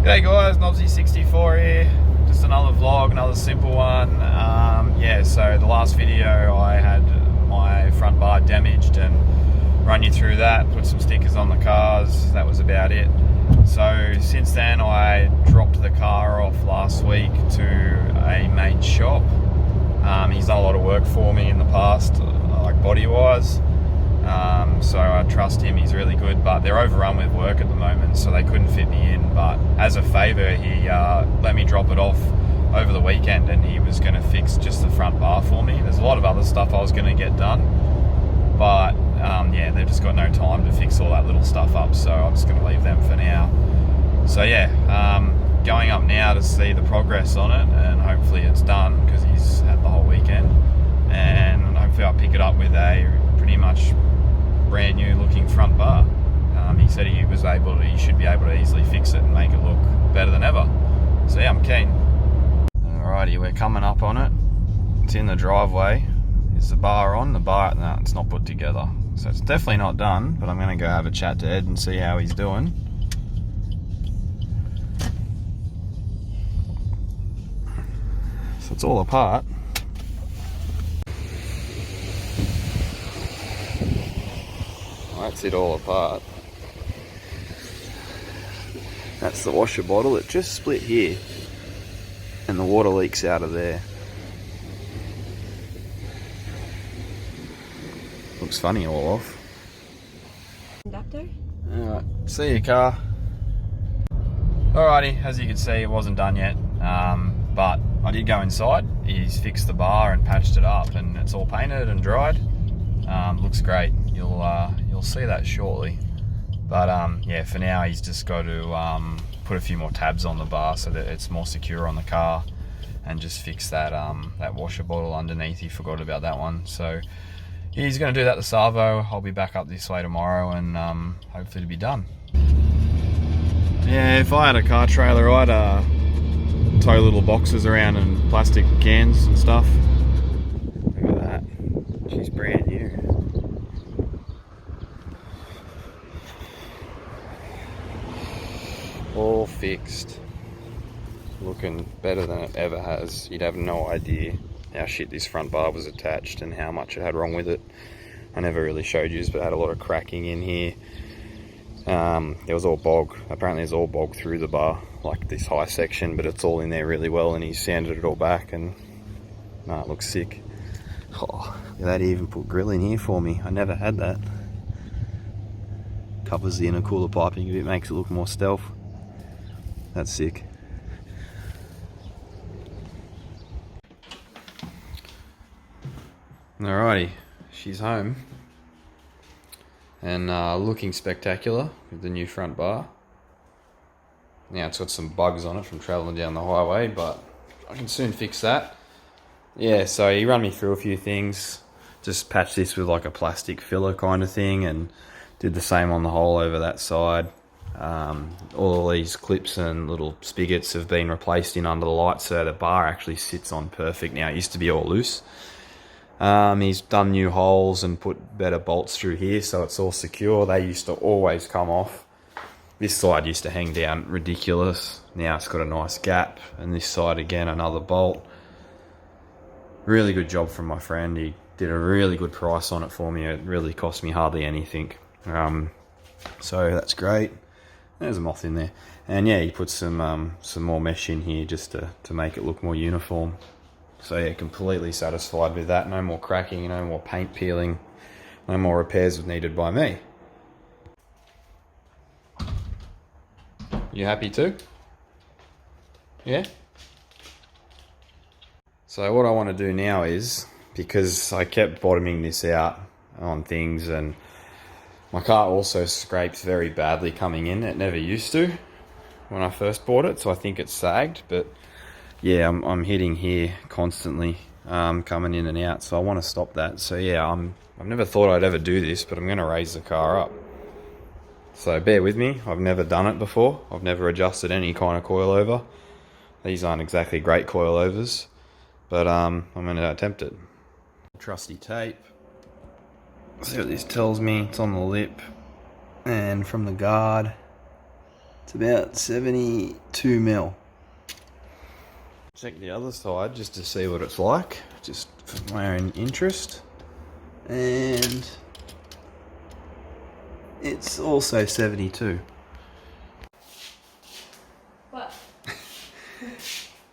G'day guys, Nobsy64 here. Just another vlog, another simple one. Yeah, so the last video I had my front bar damaged and run you through that, put some stickers on the cars, that was about it. So since then I dropped the car off last week to a mate's shop. He's done a lot of work for me in the past, like body wise. So I trust him, he's really good, but they're overrun with work at the moment, so they couldn't fit me in. But as a favour, he let me drop it off over the weekend, and he was going to fix just the front bar for me. There's a lot of other stuff I was going to get done, but yeah, they've just got no time to fix all that little stuff up, so I'm just going to leave them for now. So yeah, going up now to see the progress on it, and hopefully it's done because he's had the whole weekend, and hopefully I'll pick it up with a pretty much brand new looking front bar. He said he should be able to easily fix it and make it look better than ever. So yeah, I'm keen. Alrighty, we're coming up on it. It's in the driveway. Is the bar on? No, it's not put together. So it's definitely not done, but I'm gonna go have a chat to Ed and see how he's doing. So it's all apart. That's it all apart. That's the washer bottle. It just split here and the water leaks out of there. Looks funny all off. Conductor? Alright, see you, car. Alrighty, as you can see, it wasn't done yet, but I did go inside. He's fixed the bar and patched it up, and it's all painted and dried. Looks great. You'll see that shortly. But yeah, for now he's just got to put a few more tabs on the bar so that it's more secure on the car, and just fix that that washer bottle underneath. He forgot about that one, so he's going to do that this Savo. I'll be back up this way tomorrow, and hopefully it'll be done. Yeah, if I had a car trailer, I'd tow little boxes around and plastic cans and stuff. Look at that. She's brand new. All fixed. Looking better than it ever has. You'd have no idea how shit this front bar was attached and how much it had wrong with it. I never really showed you, but it had a lot of cracking in here. It was all bog. Apparently it's all bog through the bar, like this high section, but it's all in there really well, and he sanded it all back, and no, it looks sick. Oh, that even put grill in here for me. I never had that. Covers the intercooler piping a bit, makes it look more stealth. That's sick. Alrighty, she's home and looking spectacular with the new front bar. Now it's got some bugs on it from travelling down the highway, but I can soon fix that. Yeah, so he ran me through a few things. Just patched this with like a plastic filler kind of thing, and did the same on the hole over that side. All of these clips and little spigots have been replaced in under the light, so the bar actually sits on perfect now. It used to be all loose. He's done new holes and put better bolts through here, so it's all secure. They used to always come off. This side used to hang down ridiculous. Now it's got a nice gap, and this side again another bolt. Really good job from my friend. He did a really good price on it for me. It really cost me hardly anything. So that's great. There's a moth in there. And yeah, he put some more mesh in here just to make it look more uniform. So yeah, completely satisfied with that. No more cracking, no more paint peeling, no more repairs needed by me. You happy too? Yeah? So what I want to do now is, because I kept bottoming this out on things, and my car also scrapes very badly coming in. It never used to when I first bought it, so I think it's sagged, but yeah, I'm hitting here constantly, coming in and out, so I want to stop that. So yeah, I've never thought I'd ever do this, but I'm going to raise the car up. So bear with me, I've never done it before. I've never adjusted any kind of coilover. These aren't exactly great coilovers, but I'm going to attempt it. Trusty tape. See what this tells me. It's on the lip, and from the guard it's about 72 72 mil. Check the other side just to see what it's like, just for my own interest. And it's also 72. What?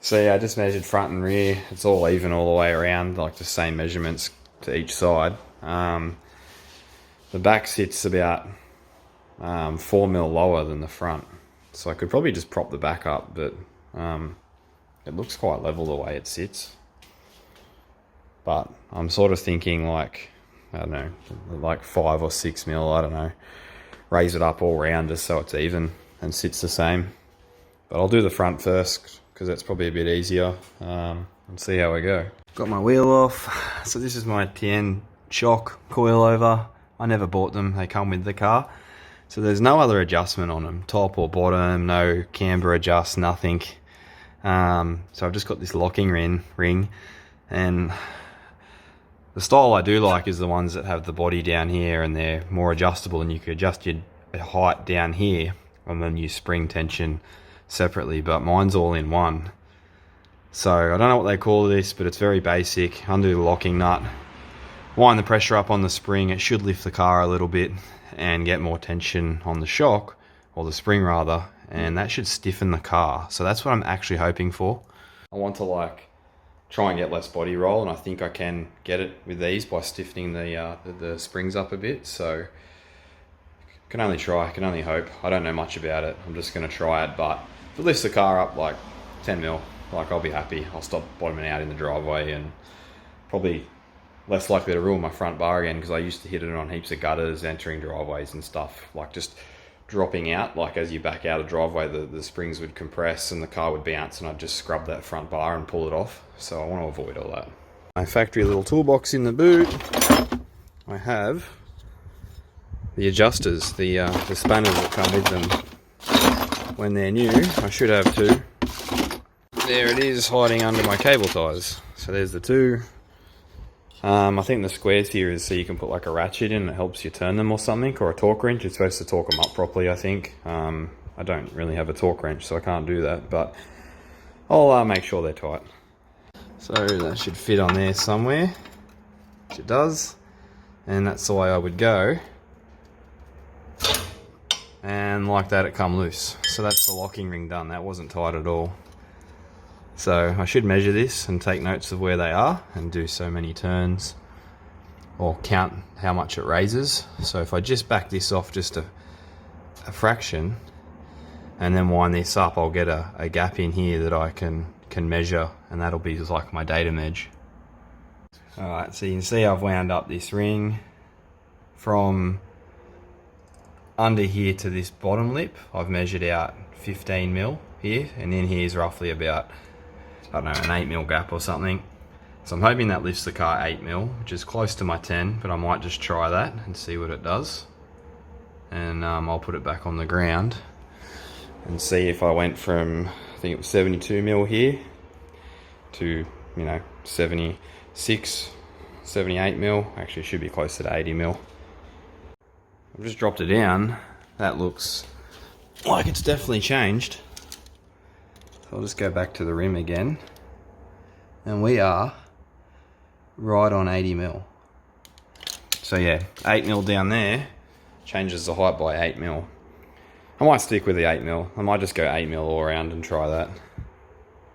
So yeah, I just measured front and rear. It's all even all the way around, like the same measurements to each side. The back sits about 4 mil lower than the front. So I could probably just prop the back up, but it looks quite level the way it sits. But I'm sort of thinking like, I don't know, like 5 or 6 mil, I don't know. Raise it up all round just so it's even and sits the same. But I'll do the front first because that's probably a bit easier, and see how we go. Got my wheel off. So this is my Tien shock coilover. I never bought them, they come with the car. So there's no other adjustment on them, top or bottom, no camber adjust, nothing. So I've just got this locking ring, and the style I do like is the ones that have the body down here and they're more adjustable, and you can adjust your height down here and then use spring tension separately, but mine's all in one. So I don't know what they call this, but it's very basic. Undo the locking nut, wind the pressure up on the spring. It should lift the car a little bit and get more tension on the shock, or the spring rather, and that should stiffen the car. So that's what I'm actually hoping for. I want to like try and get less body roll, and I think I can get it with these by stiffening the springs up a bit. So can only try, can only hope. I don't know much about it. I'm just going to try it, but if it lifts the car up like 10 mil, like I'll be happy. I'll stop bottoming out in the driveway, and probably less likely to ruin my front bar again, because I used to hit it on heaps of gutters, entering driveways and stuff, like just dropping out, like as you back out a driveway, the springs would compress and the car would bounce, and I'd just scrub that front bar and pull it off. So I want to avoid all that. My factory little toolbox in the boot, I have the adjusters, the spanners that come with them when they're new. I should have two. There it is, hiding under my cable ties. So there's the two. I think the squares here is so you can put like a ratchet in and it helps you turn them or something, or a torque wrench. It's supposed to torque them up properly, I think. I don't really have a torque wrench, so I can't do that, but I'll make sure they're tight. So that should fit on there somewhere, which it does, and that's the way I would go. And like that, it come loose. So that's the locking ring done. That wasn't tight at all. So I should measure this and take notes of where they are and do so many turns, or count how much it raises. So if I just back this off just a fraction and then wind this up, I'll get a gap in here that I can measure, and that'll be like my data measure. Alright, so you can see I've wound up this ring from under here to this bottom lip. I've measured out 15 mil here, and then here's roughly about, I don't know, an 8 mil gap or something. So I'm hoping that lifts the car 8 mil, which is close to my 10, but I might just try that and see what it does. And I'll put it back on the ground and see if I went from, I think it was 72 mil here to, 76, 78 mil. Actually, it should be closer to 80 mil. I've just dropped it down. That looks like it's definitely changed. So I'll just go back to the rim again, and we are right on 80 mil. So yeah, 8 mil down there changes the height by 8 mil. I might stick with the 8 mil. I might just go 8 mil all around and try that.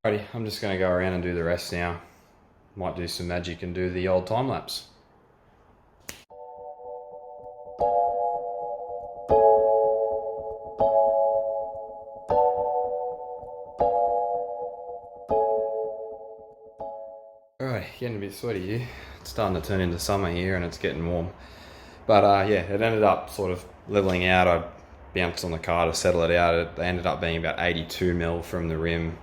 Alrighty, I'm just going to go around and do the rest now. Might do some magic and do the old time lapse. Alright, getting a bit sweaty here. It's starting to turn into summer here and it's getting warm. But yeah, it ended up sort of leveling out. I bounced on the car to settle it out. It ended up being about 82 mil from the rim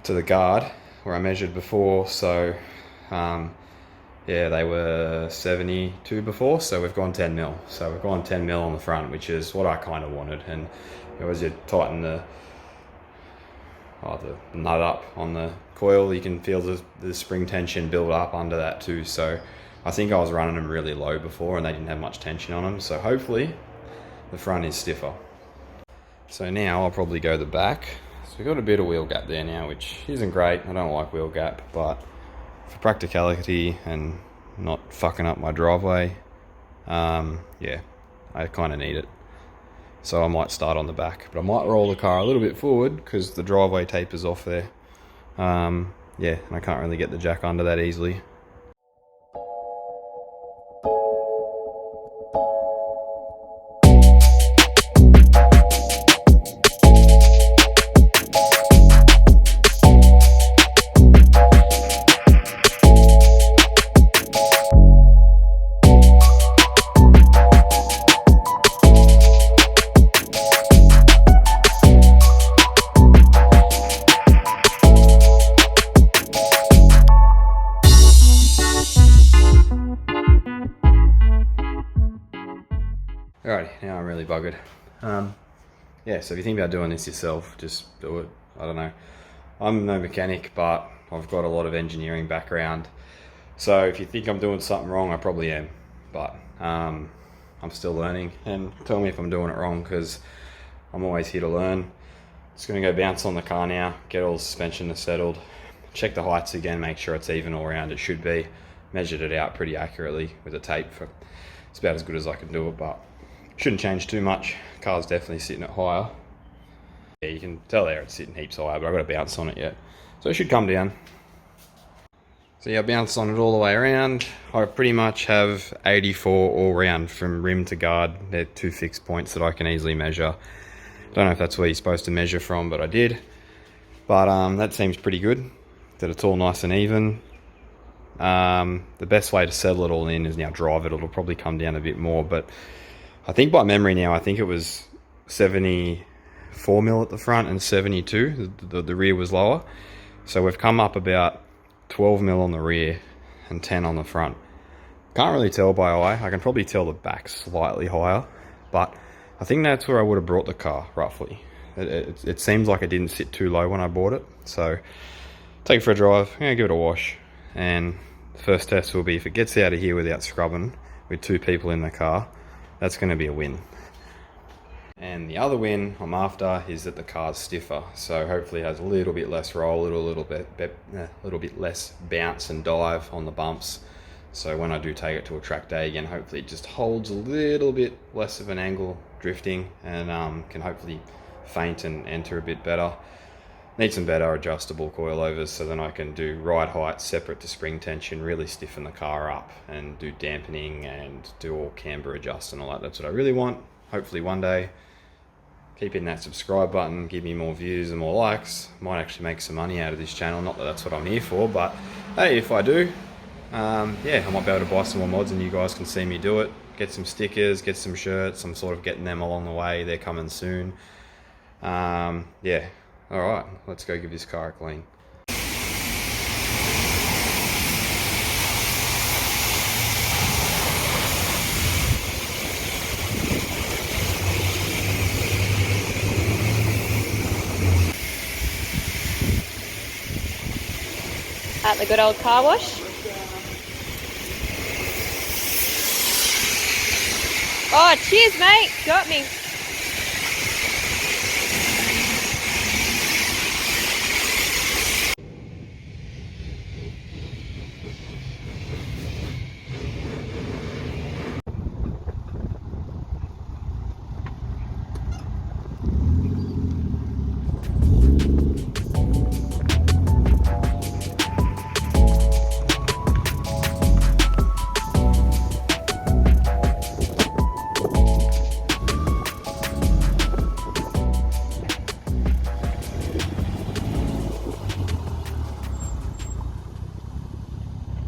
to the guard where I measured before. So yeah, they were 72 before, so we've gone 10 mil. So we've gone 10 mil on the front, which is what I kind of wanted. And as you tighten the nut up on the coil, you can feel the spring tension build up under that too. So I think I was running them really low before and they didn't have much tension on them. So hopefully the front is stiffer. So now I'll probably go the back. So we've got a bit of wheel gap there now, which isn't great. I don't like wheel gap, but for practicality and not fucking up my driveway, yeah, I kind of need it. So I might start on the back, but I might roll the car a little bit forward because the driveway tapers off there. Yeah, and I can't really get the jack under that easily. Alrighty, now I'm really buggered. Yeah, so if you think about doing this yourself, just do it. I don't know. I'm no mechanic, but I've got a lot of engineering background. So if you think I'm doing something wrong, I probably am. But I'm still learning, and tell me if I'm doing it wrong, because I'm always here to learn. Just going to go bounce on the car now, get all the suspension settled, check the heights again, make sure it's even all around. It should be. Measured it out pretty accurately with a tape. It's about as good as I can do it, but shouldn't change too much. Car's definitely sitting at higher. Yeah, you can tell there it's sitting heaps higher, but I've got to bounce on it yet. So it should come down. So yeah, I bounced on it all the way around. I pretty much have 84 all round from rim to guard. They're 2 fixed points that I can easily measure. Don't know if that's where you're supposed to measure from, but I did. But that seems pretty good, that it's all nice and even. The best way to settle it all in is now drive it. It'll probably come down a bit more, but I think by memory now, I think it was 74 mil at the front and 72. The rear was lower. So we've come up about 12 mil on the rear and 10 on the front. Can't really tell by eye. I can probably tell the back slightly higher, but I think that's where I would have brought the car, roughly. It seems like it didn't sit too low when I bought it. So take it for a drive, I'm gonna give it a wash. And the first test will be if it gets out of here without scrubbing with 2 people in the car, that's going to be a win. And the other win I'm after is that the car's stiffer, so hopefully it has a little bit less roll, a little bit less bounce and dive on the bumps. So when I do take it to a track day again, hopefully it just holds a little bit less of an angle drifting, and can hopefully feint and enter a bit better. Need some better adjustable coilovers so then I can do ride height separate to spring tension, really stiffen the car up and do dampening and do all camber adjust and all that. That's what I really want. Hopefully one day. Keep hitting that subscribe button, give me more views and more likes. Might actually make some money out of this channel. Not that that's what I'm here for, but hey, if I do, yeah, I might be able to buy some more mods and you guys can see me do it. Get some stickers, get some shirts. I'm sort of getting them along the way. They're coming soon. Yeah. Alright, let's go give this car a clean. At the good old car wash. Oh, cheers, mate. Got me.